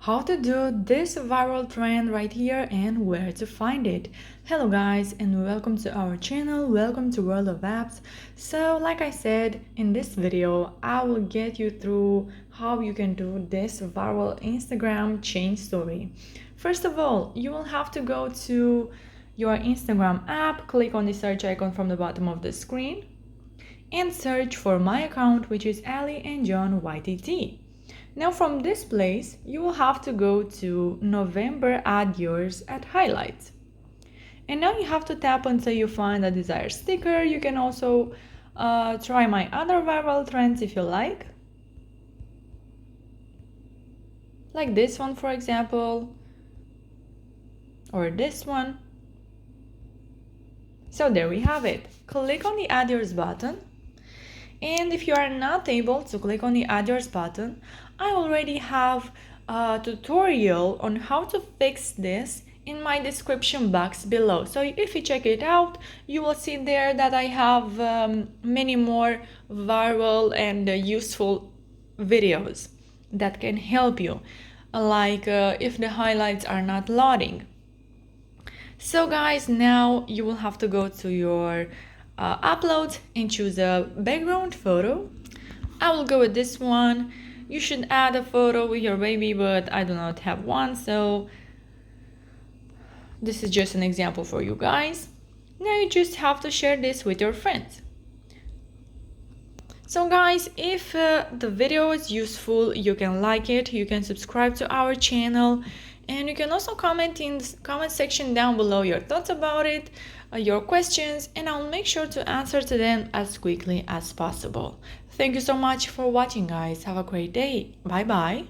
how to do this viral trend right here and where to find it. Hello guys and welcome to our channel, welcome to World of Apps. So like I said, in this video I will get you through how you can do this viral Instagram change story. First of all, you will have to go to your Instagram app, click on the search icon from the bottom of the screen and search for my account, which is Ali and John YTT. Now from this place, you will have to go to November add yours at highlights. And now you have to tap until you find a desired sticker. You can also try my other viral trends if you like this one for example, or this one. So there we have it. Click on the add yours button. And if you are not able to click on the add yours button, I already have a tutorial on how to fix this in my description box below. So if you check it out, you will see there that I have many more viral and useful videos that can help you, like if the highlights are not loading. So guys, now you will have to go to your upload and choose a background photo. I will go with this one. You should add a photo with your baby, but I do not have one, so this is just an example for you guys. Now you just have to share this with your friends. So guys, if the video is useful, you can like it, you can subscribe to our channel, and you can also comment in the comment section down below your thoughts about it, your questions, and I'll make sure to answer to them as quickly as possible. Thank you so much for watching guys. Have a great day. Bye bye.